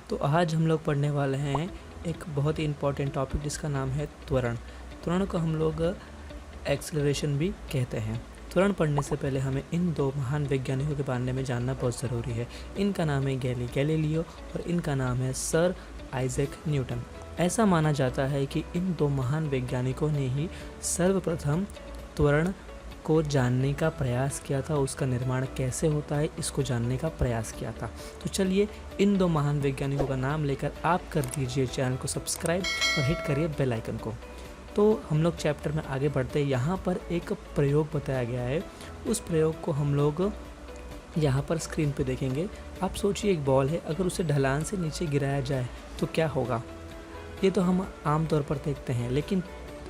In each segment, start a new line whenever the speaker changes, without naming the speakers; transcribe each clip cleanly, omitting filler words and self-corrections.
तो आज हम लोग पढ़ने वाले हैं एक बहुत ही इम्पॉर्टेंट टॉपिक जिसका नाम है त्वरण। त्वरण को हम लोग एक्सेलरेशन भी कहते हैं। त्वरण पढ़ने से पहले हमें इन दो महान वैज्ञानिकों के बारे में जानना बहुत ज़रूरी है। इनका नाम है गैलीलियो और इनका नाम है सर आइजैक न्यूटन। ऐसा माना जाता है कि इन दो महान वैज्ञानिकों ने ही सर्वप्रथम त्वरण को जानने का प्रयास किया था, उसका निर्माण कैसे होता है इसको जानने का प्रयास किया था। तो चलिए इन दो महान वैज्ञानिकों का नाम लेकर आप कर दीजिए चैनल को सब्सक्राइब और हिट करिए बेल आइकन को। तो हम लोग चैप्टर में आगे बढ़ते हैं। यहाँ पर एक प्रयोग बताया गया है, उस प्रयोग को हम लोग यहाँ पर स्क्रीन पे देखेंगे। आप सोचिए एक बॉल है, अगर उसे ढलान से नीचे गिराया जाए तो क्या होगा। ये तो हम आम तौर पर देखते हैं, लेकिन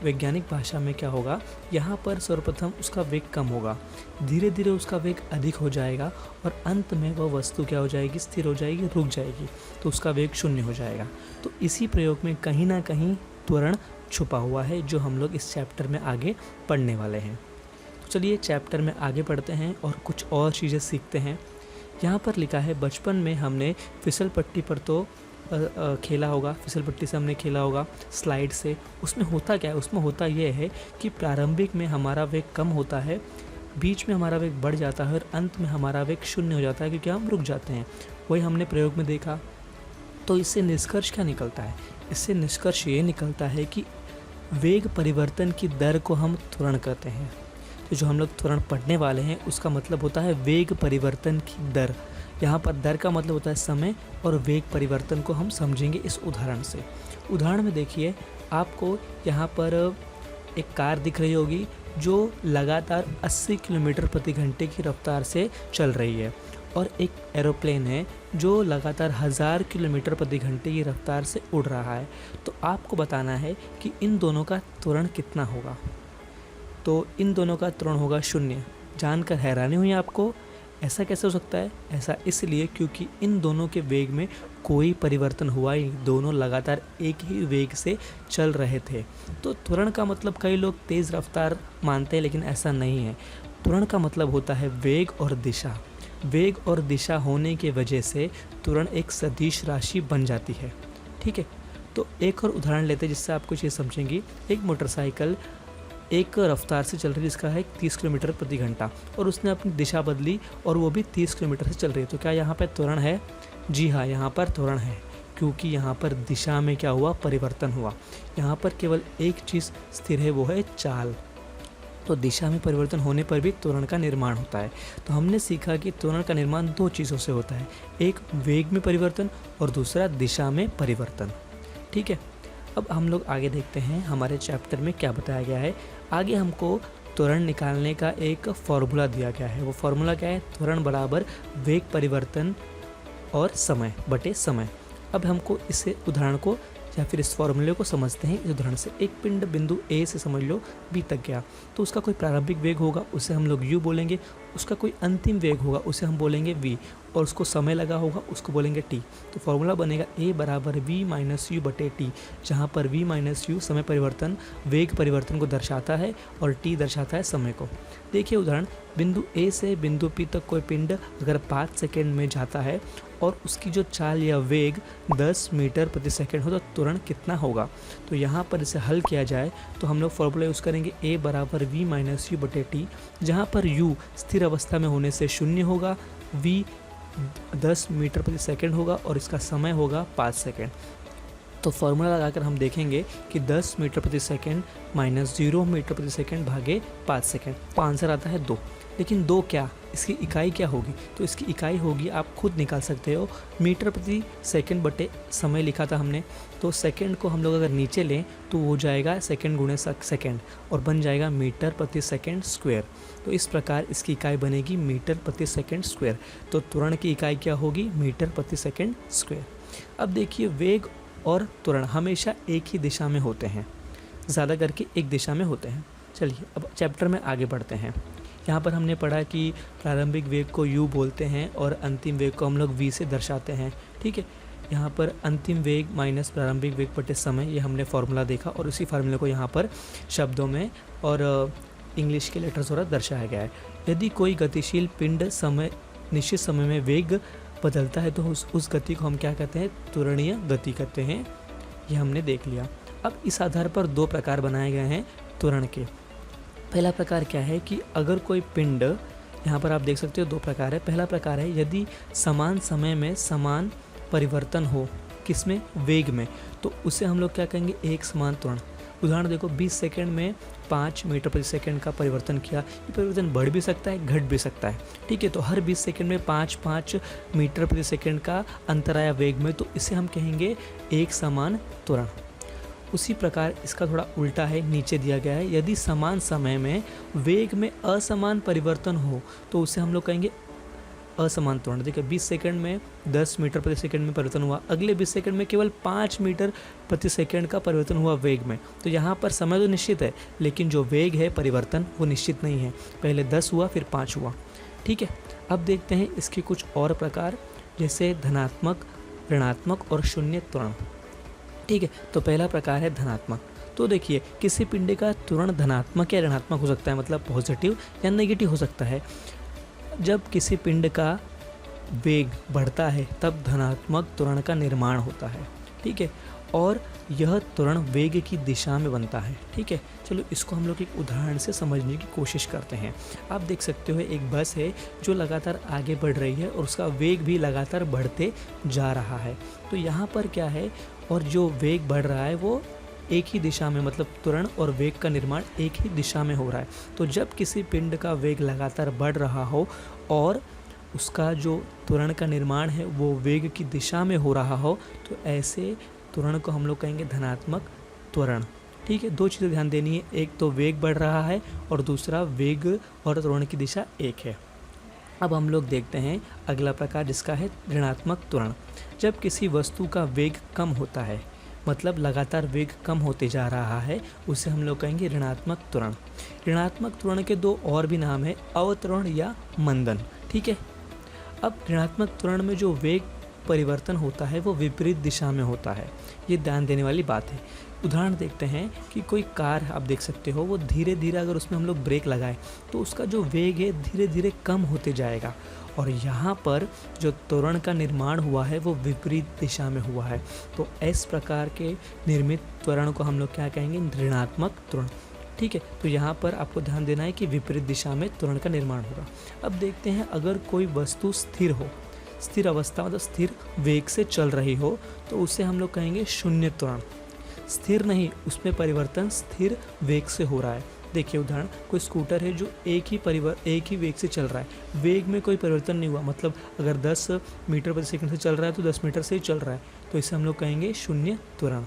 वैज्ञानिक भाषा में क्या होगा, यहाँ पर सर्वप्रथम उसका वेग कम होगा, धीरे धीरे उसका वेग अधिक हो जाएगा और अंत में वह वस्तु क्या हो जाएगी, स्थिर हो जाएगी, रुक जाएगी, तो उसका वेग शून्य हो जाएगा। तो इसी प्रयोग में कहीं ना कहीं त्वरण छुपा हुआ है, जो हम लोग इस चैप्टर में आगे पढ़ने वाले हैं। तो चलिए चैप्टर में आगे पढ़ते हैं और कुछ और चीज़ें सीखते हैं। यहाँ पर लिखा है, बचपन में हमने फिसल पट्टी पर तो खेला होगा, फिसल पट्टी से हमने खेला होगा, स्लाइड से। उसमें होता क्या है, उसमें होता यह है कि प्रारंभिक में हमारा वेग कम होता है, बीच में हमारा वेग बढ़ जाता है और अंत में हमारा वेग शून्य हो जाता है, क्योंकि हम रुक जाते हैं। वही हमने प्रयोग में देखा। तो इससे निष्कर्ष क्या निकलता है, इससे निष्कर्ष ये निकलता है कि वेग परिवर्तन की दर को हम त्वरण कहते हैं। तो जो हम लोग त्वरण पढ़ने वाले हैं उसका मतलब होता है वेग परिवर्तन की दर। यहाँ पर दर का मतलब होता है समय, और वेग परिवर्तन को हम समझेंगे इस उदाहरण से। उदाहरण में देखिए, आपको यहाँ पर एक कार दिख रही होगी जो लगातार 80 किलोमीटर प्रति घंटे की रफ्तार से चल रही है, और एक एरोप्लेन है जो लगातार 1000 किलोमीटर प्रति घंटे की रफ्तार से उड़ रहा है। तो आपको बताना है कि इन दोनों का त्वरण कितना होगा। तो इन दोनों का त्वरण होगा 0। जानकर हैरानी हुई आपको, ऐसा कैसे हो सकता है? ऐसा इसलिए क्योंकि इन दोनों के वेग में कोई परिवर्तन हुआ ही नहीं, दोनों लगातार एक ही वेग से चल रहे थे। तो त्वरण का मतलब कई लोग तेज़ रफ्तार मानते हैं, लेकिन ऐसा नहीं है। त्वरण का मतलब होता है वेग और दिशा। वेग और दिशा होने के वजह से त्वरण एक सदिश राशि बन जाती है। ठीक है, तो एक और उदाहरण लेते हैं जिससे आप कुछ ये समझेंगी। एक मोटरसाइकिल एक रफ्तार से चल रही है जिसका है 30 किलोमीटर प्रति घंटा, और उसने अपनी दिशा बदली और वो भी 30 किलोमीटर से चल रही है। तो क्या यहाँ पर त्वरण है? जी हाँ, यहाँ पर त्वरण है, क्योंकि यहाँ पर दिशा में क्या हुआ, परिवर्तन हुआ। यहाँ पर केवल एक चीज़ स्थिर है, वो है चाल। तो दिशा में परिवर्तन होने पर भी त्वरण का निर्माण होता है। तो हमने सीखा कि त्वरण का निर्माण दो चीज़ों से होता है, एक वेग में परिवर्तन और दूसरा दिशा में परिवर्तन। ठीक है, अब हम लोग आगे देखते हैं हमारे चैप्टर में क्या बताया गया है। आगे हमको त्वरण निकालने का एक फॉर्मूला दिया गया है। वो फॉर्मूला क्या है? त्वरण बराबर वेग परिवर्तन और समय बटे समय। अब हमको इस उदाहरण को या फिर इस फॉर्मूले को समझते हैं। इस उदाहरण से एक पिंड बिंदु ए से समझ लो बी तक गया, तो उसका कोई प्रारंभिक वेग होगा, उसे हम लोग u बोलेंगे। उसका कोई अंतिम वेग होगा, उसे हम बोलेंगे v, और उसको समय लगा होगा, उसको बोलेंगे t। तो फॉर्मूला बनेगा a बराबर v माइनस यू बटे टी, जहाँ पर v माइनस यू समय परिवर्तन, वेग परिवर्तन को दर्शाता है और t दर्शाता है समय को। देखिए उदाहरण, बिंदु a से बिंदु p तक कोई पिंड अगर 5 सेकेंड में जाता है और उसकी जो चाल या वेग 10 मीटर प्रति सेकंड हो, तो त्वरण कितना होगा। तो यहाँ पर इसे हल किया जाए तो हम लोग फॉर्मूला यूज़ करेंगे a बराबर v माइनस यू बटे टी, जहाँ पर u स्थिर अवस्था में होने से 0 होगा, v 10 मीटर प्रति सेकंड होगा और इसका समय होगा 5 सेकंड। तो फॉर्मूला लगाकर हम देखेंगे कि 10 मीटर प्रति सेकंड माइनस 0 मीटर प्रति सेकंड भागे 5 सेकंड, तो आंसर आता है 2। लेकिन 2 क्या, इसकी इकाई क्या होगी? तो इसकी इकाई होगी, आप खुद निकाल सकते हो, मीटर प्रति सेकंड बटे समय लिखा था हमने। तो सेकंड को हम लोग अगर नीचे लें तो हो जाएगा सेकंड गुणे सेकंड और बन जाएगा मीटर प्रति सेकंड स्क्वायर। तो इस प्रकार इसकी इकाई बनेगी मीटर प्रति सेकंड स्क्वायर। तो त्वरण की इकाई क्या होगी? मीटर प्रति सेकंड स्क्वायर। अब देखिए, वेग और त्वरण हमेशा एक ही दिशा में होते हैं, ज़्यादा करके एक दिशा में होते हैं। चलिए अब चैप्टर में आगे बढ़ते हैं। यहाँ पर हमने पढ़ा कि प्रारंभिक वेग को u बोलते हैं और अंतिम वेग को हम लोग v से दर्शाते हैं। ठीक है, यहाँ पर अंतिम वेग माइनस प्रारंभिक वेग बटे समय, ये हमने फार्मूला देखा और उसी फार्मूले को यहाँ पर शब्दों में और इंग्लिश के लेटर्स द्वारा दर्शाया गया है। यदि कोई गतिशील पिंड निश्चित समय में वेग बदलता है तो उस गति को हम क्या कहते हैं, त्वरणीय गति कहते हैं। ये हमने देख लिया। अब इस आधार पर दो प्रकार बनाए गए हैं त्वरण के। पहला प्रकार क्या है कि अगर कोई पिंड, यहाँ पर आप देख सकते हो दो प्रकार है। पहला प्रकार है यदि समान समय में समान परिवर्तन हो, किसमें, वेग में, तो उसे हम लोग क्या कहेंगे, एक समान त्वरण। उदाहरण देखो, 20 सेकंड में 5 मीटर प्रति सेकंड का परिवर्तन किया। ये परिवर्तन बढ़ भी सकता है, घट भी सकता है, ठीक है। तो हर 20 सेकंड में 5 मीटर प्रति सेकंड का अंतर आया वेग में, तो इसे हम कहेंगे एक समान त्वरण। उसी प्रकार इसका थोड़ा उल्टा है, नीचे दिया गया है, यदि समान समय में वेग में असमान परिवर्तन हो तो उसे हम लोग कहेंगे असमान त्वरण। देखिए 20 सेकंड में 10 मीटर प्रति सेकंड में परिवर्तन हुआ, अगले 20 सेकंड में केवल 5 मीटर प्रति सेकंड का परिवर्तन हुआ वेग में। तो यहाँ पर समय तो निश्चित है, लेकिन जो वेग है परिवर्तन वो निश्चित नहीं है। पहले 10 हुआ फिर 5 हुआ, ठीक है। अब देखते हैं इसके कुछ और प्रकार, जैसे धनात्मक, ऋणात्मक और शून्य त्वरण, ठीक है। तो पहला प्रकार है धनात्मक। तो देखिए किसी पिंड का त्वरण धनात्मक या ऋणात्मक हो सकता है, मतलब पॉजिटिव या नेगेटिव हो सकता है। जब किसी पिंड का वेग बढ़ता है तब धनात्मक त्वरण का निर्माण होता है, ठीक है। और यह त्वरण वेग की दिशा में बनता है, ठीक है। चलो इसको हम लोग एक उदाहरण से समझने की कोशिश करते हैं। आप देख सकते हो एक बस है जो लगातार आगे बढ़ रही है और उसका वेग भी लगातार बढ़ते जा रहा है। तो यहाँ पर क्या है, और जो वेग बढ़ रहा है वो एक ही दिशा में, मतलब त्वरण और वेग का निर्माण एक ही दिशा में हो रहा है। तो जब किसी पिंड का वेग लगातार बढ़ रहा हो और उसका जो त्वरण का निर्माण है वो वेग की दिशा में हो रहा हो, तो ऐसे त्वरण को हम लोग कहेंगे धनात्मक त्वरण, ठीक है। दो चीज़ें ध्यान देनी है, एक तो वेग बढ़ रहा है और दूसरा वेग और त्वरण की दिशा एक है। अब हम लोग देखते हैं अगला प्रकार, जिसका है ऋणात्मक त्वरण। जब किसी वस्तु का वेग कम होता है, मतलब लगातार वेग कम होते जा रहा है, उसे हम लोग कहेंगे ऋणात्मक त्वरण। ऋणात्मक त्वरण के दो और भी नाम है, अवत्वरण या मंदन, ठीक है। अब ऋणात्मक त्वरण में जो वेग परिवर्तन होता है वो विपरीत दिशा में होता है, ये ध्यान देने वाली बात है। उदाहरण देखते हैं कि कोई कार आप देख सकते हो, वो धीरे धीरे अगर उसमें हम लोग ब्रेक लगाएं तो उसका जो वेग है धीरे धीरे कम होते जाएगा, और यहाँ पर जो त्वरण का निर्माण हुआ है वो विपरीत दिशा में हुआ है। तो इस प्रकार के निर्मित त्वरण को हम लोग क्या कहेंगे, ऋणात्मक त्वरण, ठीक है। तो यहाँ पर आपको ध्यान देना है कि विपरीत दिशा में त्वरण का निर्माण होगा। अब देखते हैं, अगर कोई वस्तु स्थिर हो, स्थिर अवस्था मतलब स्थिर वेग से चल रही हो, तो उसे हम लोग कहेंगे शून्य त्वरण। स्थिर नहीं, उसमें परिवर्तन स्थिर वेग से हो रहा है। देखिए उदाहरण, कोई स्कूटर है जो एक ही वेग से चल रहा है, वेग में कोई परिवर्तन नहीं हुआ, मतलब अगर 10 मीटर प्रति सेकंड से चल रहा है तो 10 मीटर से ही चल रहा है, तो इसे हम लोग कहेंगे शून्य त्वरण।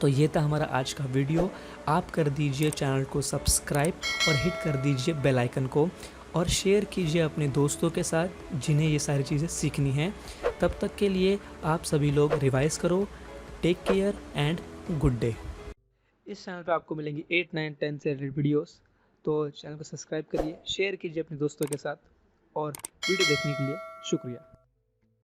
तो ये था हमारा आज का वीडियो। आप कर दीजिए चैनल को सब्सक्राइब और हिट कर दीजिए बेल आइकन को, और शेयर कीजिए अपने दोस्तों के साथ जिन्हें ये सारी चीज़ें सीखनी हैं। तब तक के लिए आप सभी लोग रिवाइज करो। Take care and good day. इस चैनल पे आपको मिलेंगी 8, 9, 10 से रिलेटेड वीडियोस, तो चैनल को सब्सक्राइब करिए, शेयर कीजिए अपने दोस्तों के साथ, और वीडियो देखने के लिए शुक्रिया।